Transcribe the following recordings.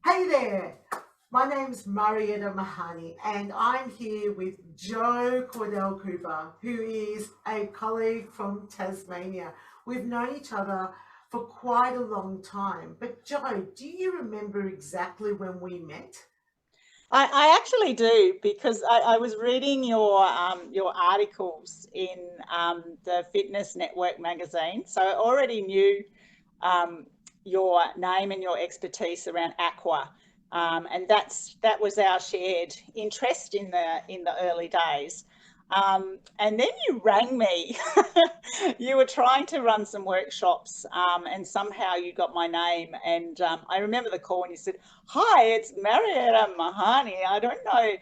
Hey there, my name's Marietta Mehanni and I'm here with Jo Cordell-Cooper, who is a colleague from Tasmania. We've known each other for quite a long time, but Jo, do you remember exactly when we met? I actually do because I was reading your articles in the Fitness Network magazine, so I already knew um, your name and your expertise around aqua, and that was our shared interest in the early days. And then you rang me. You were trying to run some workshops, and somehow you got my name. And I remember the call when you said, "Hi, it's Marietta Mehanni. I don't know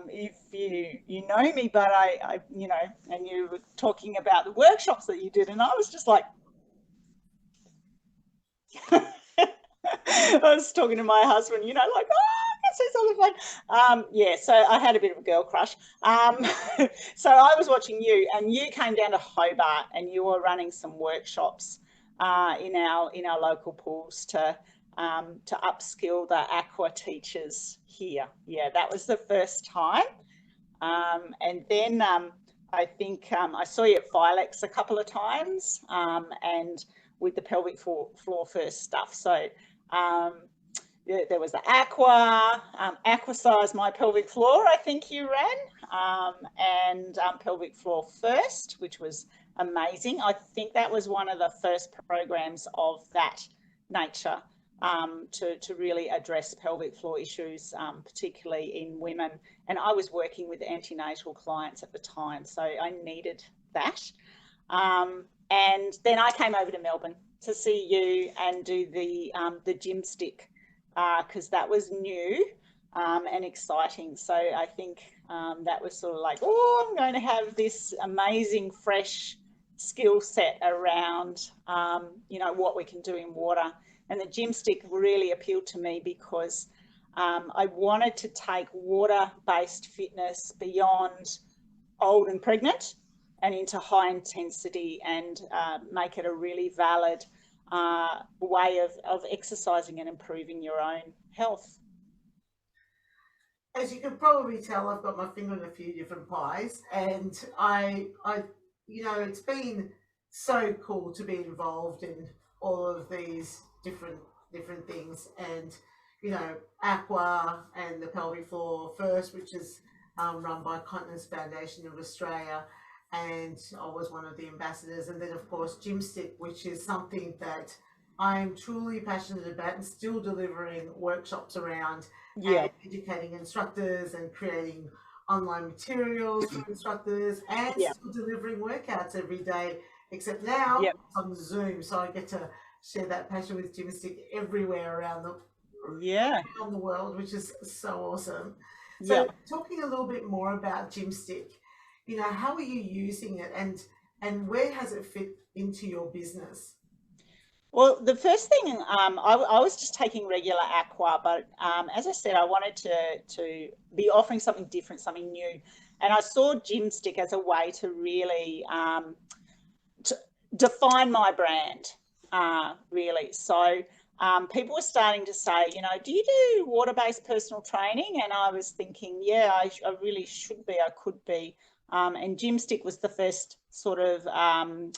if you know me, but I and you were talking about the workshops that you did, and I was just like." I was talking to my husband, like, oh, I can say something fun. Yeah, so I had a bit of a girl crush. So I was watching you, and you came down to Hobart, and you were running some workshops in our local pools to upskill the aqua teachers here. Yeah, that was the first time. And then I think I saw you at FILEX a couple of times, and with the pelvic floor first stuff. So there was the Aquacise, my pelvic floor, I think you ran, and pelvic floor first, which was amazing. I think that was one of the first programs of that nature, to really address pelvic floor issues, particularly in women. And I was working with antenatal clients at the time, so I needed that. And then I came over to Melbourne to see you and do the Gymstick, because that was new and exciting. So I think that was sort of like, oh, I'm going to have this amazing fresh skill set around what we can do in water. And the Gymstick really appealed to me because I wanted to take water-based fitness beyond old and pregnant and into high intensity, and make it a really valid way of exercising and improving your own health. As you can probably tell, I've got my finger in a few different pies, and it's been so cool to be involved in all of these different things, and Aqua and the Pelvic Floor First, which is run by Continence Foundation of Australia, and I was one of the ambassadors, and then of course Gymstick, which is something that I'm truly passionate about and still delivering workshops around Yeah, and educating instructors and creating online materials for instructors and yeah, still delivering workouts every day, except now yeah, on Zoom. So I get to share that passion with Gymstick everywhere yeah, around the world, which is so awesome. yeah. So talking a little bit more about Gymstick, how are you using it and where has it fit into your business? Well, the first thing, I was just taking regular aqua, but as I said, I wanted to be offering something different, something new, and I saw Gymstick as a way to really to define my brand, really. So people were starting to say, do you do water-based personal training? And I was thinking, yeah, I really should be, I could be. And Gymstick was the first sort of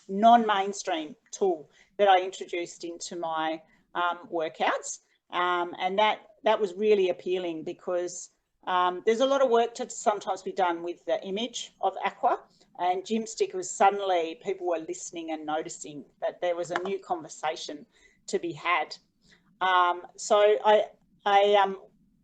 non-mainstream tool that I introduced into my workouts. And that was really appealing because there's a lot of work to sometimes be done with the image of aqua, and Gymstick was suddenly, people were listening and noticing that there was a new conversation to be had. So I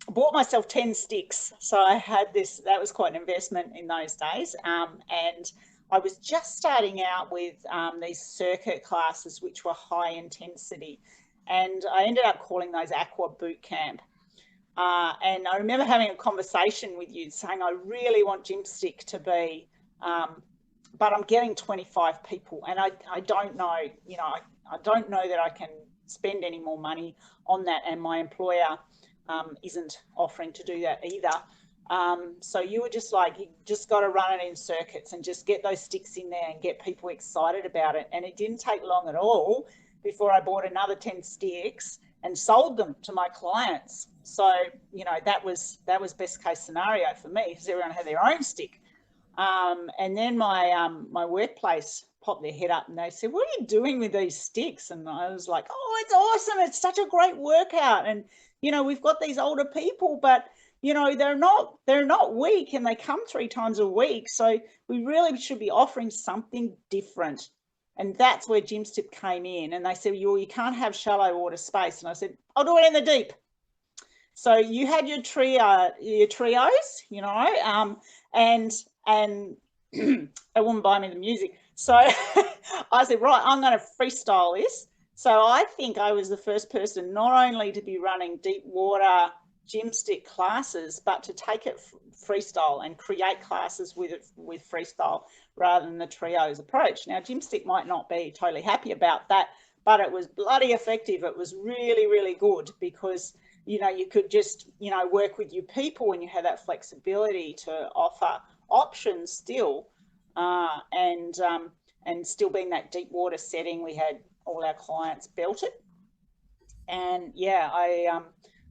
bought myself 10 sticks. So I had this, that was quite an investment in those days. And I was just starting out with these circuit classes, which were high intensity. And I ended up calling those Aqua Boot Camp. And I remember having a conversation with you saying, I really want Gymstick to be, but I'm getting 25 people and I don't know, I don't know that I can spend any more money on that. And my employer isn't offering to do that either. So you were just like, you just got to run it in circuits and just get those sticks in there and get people excited about it. And it didn't take long at all before I bought another 10 sticks and sold them to my clients. So, you know, that was best case scenario for me, because everyone had their own stick. And then my workplace popped their head up and they said, "What are you doing with these sticks?" And I was like, "Oh, it's awesome. It's such a great workout. And, you know, we've got these older people, but, you know, they're not weak, and they come 3 times a week. So we really should be offering something different." And that's where Gymstick came in. And they said, you can't have shallow water space. And I said, "I'll do it in the deep." So you had your trios, you know, and they wouldn't buy me the music. So I said, right, I'm going to freestyle this. So I think I was the first person not only to be running deep water Gymstick classes, but to take it freestyle and create classes with it with freestyle rather than the trios approach. Now, Gymstick might not be totally happy about that, but it was bloody effective. It was really, really good, because, you know, you could just, you know, work with your people and you had that flexibility to offer options still, and still being that deep water setting. We had all our clients belted, and yeah, I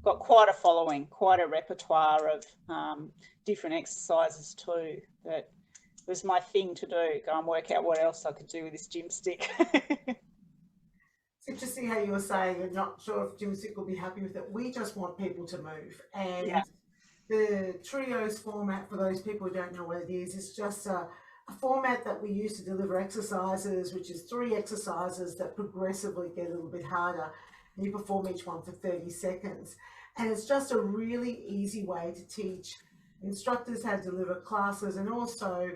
got quite a following, quite a repertoire of different exercises too. That was my thing to do, go and work out what else I could do with this Gymstick. It's interesting how you were saying you're not sure if Gymstick will be happy with it. We just want people to move, and Yeah. the trios format, for those people who don't know what it is just a format that we use to deliver exercises, which is 3 exercises that progressively get a little bit harder, and you perform each one for 30 seconds. And it's just a really easy way to teach instructors how to deliver classes, and also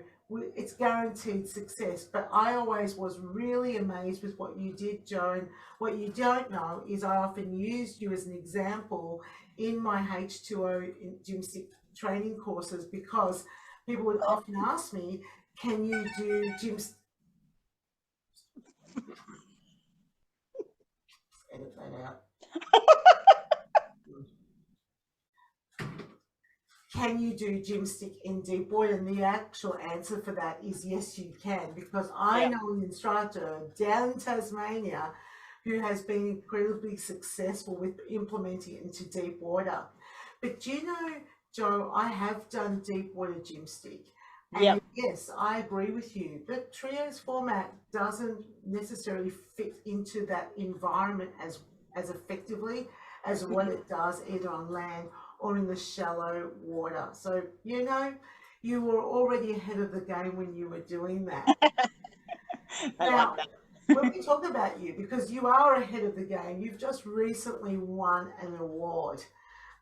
it's guaranteed success. But I always was really amazed with what you did, Jo, and what you don't know is I often used you as an example in my H2O Gymstick training courses, because people would often ask me, "Can you do Gymstick?" Edit that out. Can you do Gymstick in deep water? And the actual answer for that is yes, you can, because I know an instructor down in Tasmania who has been incredibly successful with implementing it into deep water. But you know, Jo, I have done deep water Gymstick. And yes, I agree with you. The trios format doesn't necessarily fit into that environment as effectively as what it does either on land or in the shallow water. So, you know, you were already ahead of the game when you were doing that. Now, when we talk about you, because you are ahead of the game, you've just recently won an award.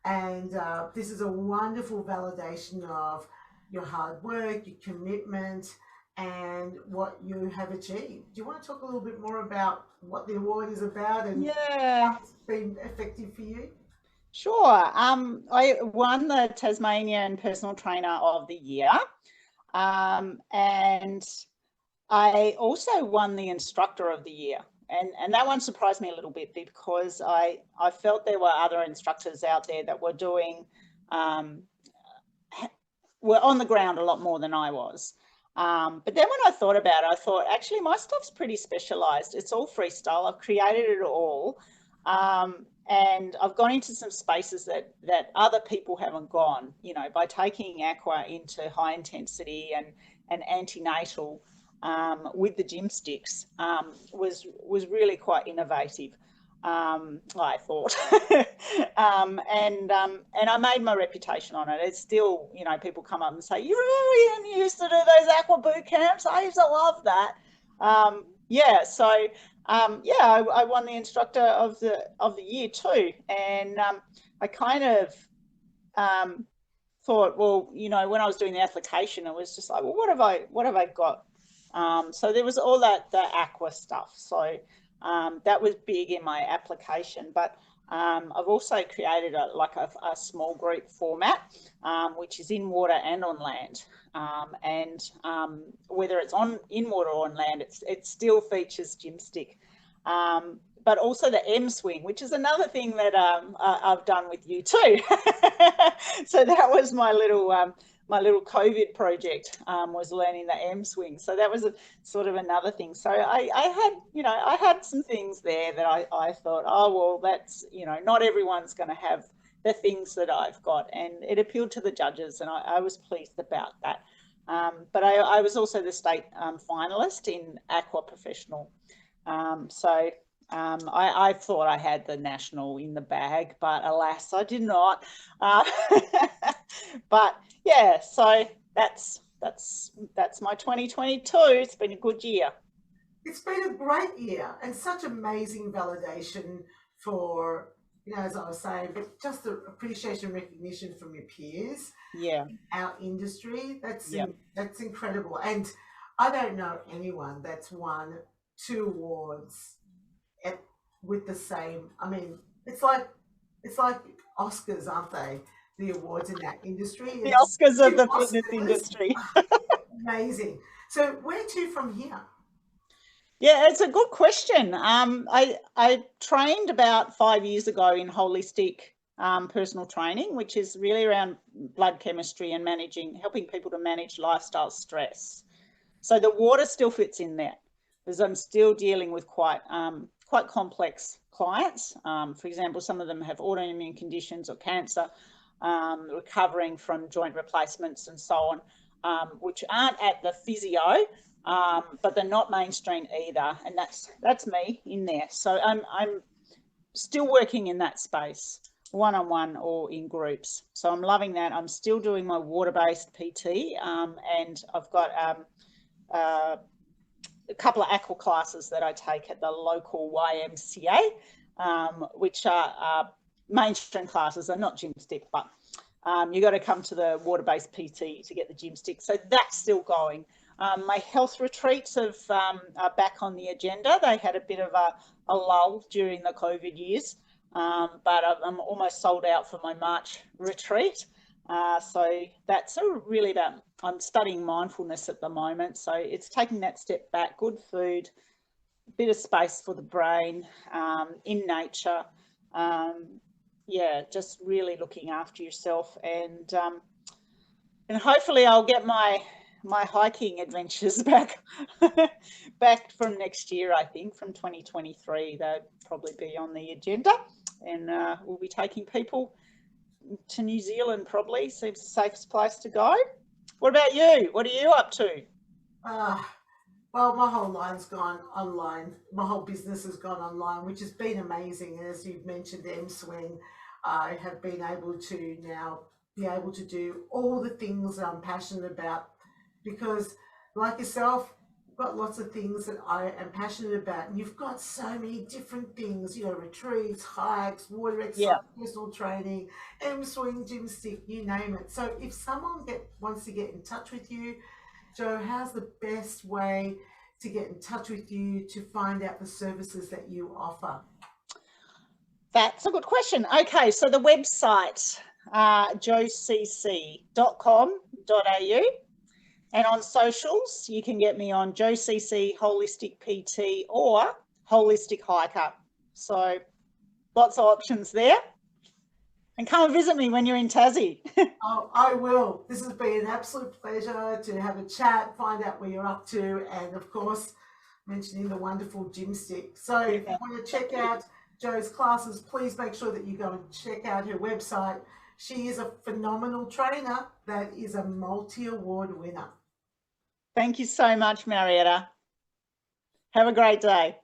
And this is a wonderful validation of your hard work, your commitment, and what you have achieved. Do you want to talk a little bit more about what the award is about and how it's been effective for you? Sure. I won the Tasmanian Personal Trainer of the Year, and I also won the Instructor of the Year. And that one surprised me a little bit, because I felt there were other instructors out there that were doing, were on the ground a lot more than I was. But then when I thought about it, I thought, actually, my stuff's pretty specialized. It's all freestyle. I've created it all. And I've gone into some spaces that other people haven't gone, you know, by taking Aqua into high intensity and antenatal with the Gymsticks was really quite innovative, I thought. And I made my reputation on it. It's still, you know, people come up and say, "You really used to do those Aqua boot camps? I used to love that." I won the Instructor of the Year too, and I kind of thought, well, you know, when I was doing the application, it was just like, well, what have I got? So there was all the Aqua stuff. So that was big in my application, but I've also created a small group format, which is in water and on land. And whether it's in water or on land, it still features Gymstick. But also the M swing, which is another thing that I've done with you too. So that was my little my little COVID project was learning the M swing. So that was sort of another thing. So I had some things there that I thought, oh, well, that's, not everyone's going to have the things that I've got. And it appealed to the judges, and I was pleased about that. But I was also the state finalist in Aqua Professional. I thought I had the national in the bag, but alas, I did not. But yeah, so that's my 2022. It's been a good year. It's been a great year and such amazing validation for, as I was saying, but just the appreciation and recognition from your peers. Yeah. Our industry, that's incredible. And I don't know anyone that's won 2 awards with the same. I mean, it's like Oscars, aren't they? The awards in that industry. The Oscars of the fitness industry. Amazing. So where to from here? Yeah, it's a good question. I trained about 5 years ago in holistic personal training, which is really around blood chemistry and helping people to manage lifestyle stress. So the water still fits in there, because I'm still dealing with quite complex clients. For example, some of them have autoimmune conditions or cancer, recovering from joint replacements and so on, which aren't at the physio, but they're not mainstream either, and that's me in there. So I'm still working in that space, one-on-one or in groups. So I'm loving that. I'm still doing my water-based PT, and I've got a couple of aqua classes that I take at the local YMCA, which are mainstream classes. They're not Gymstick, but you got to come to the water-based PT to get the Gymstick. So that's still going. My health retreats are back on the agenda. They had a bit of a lull during the COVID years, but I'm almost sold out for my March retreat. So that's really about, I'm studying mindfulness at the moment. So it's taking that step back, good food, a bit of space for the brain, in nature. Just really looking after yourself, and hopefully I'll get my hiking adventures back from next year. I think from 2023 they'll probably be on the agenda, and we'll be taking people to New Zealand. Probably seems the safest place to go. What about you? What are you up to? Well, my whole line's gone online. My whole business has gone online, which has been amazing. And as you've mentioned, the M-Swing, I have been able to now do all the things that I'm passionate about, because like yourself, I've got lots of things that I am passionate about, and you've got so many different things, retreats, hikes, water exercise, personal training, M-Swing, Gymstick, you name it. So if someone wants to get in touch with you, Jo, how's the best way to get in touch with you to find out the services that you offer? That's a good question. Okay, so the website, jocc.com.au, and on socials, you can get me on JoCC Holistic PT or Holistic Hiker. So lots of options there. And come and visit me when you're in Tassie. Oh, I will. This has been an absolute pleasure to have a chat, find out where you're up to, and of course, mentioning the wonderful Gymstick. So if you want to check out Jo's classes, please make sure that you go and check out her website. She is a phenomenal trainer that is a multi-award winner. Thank you so much, Marietta. Have a great day.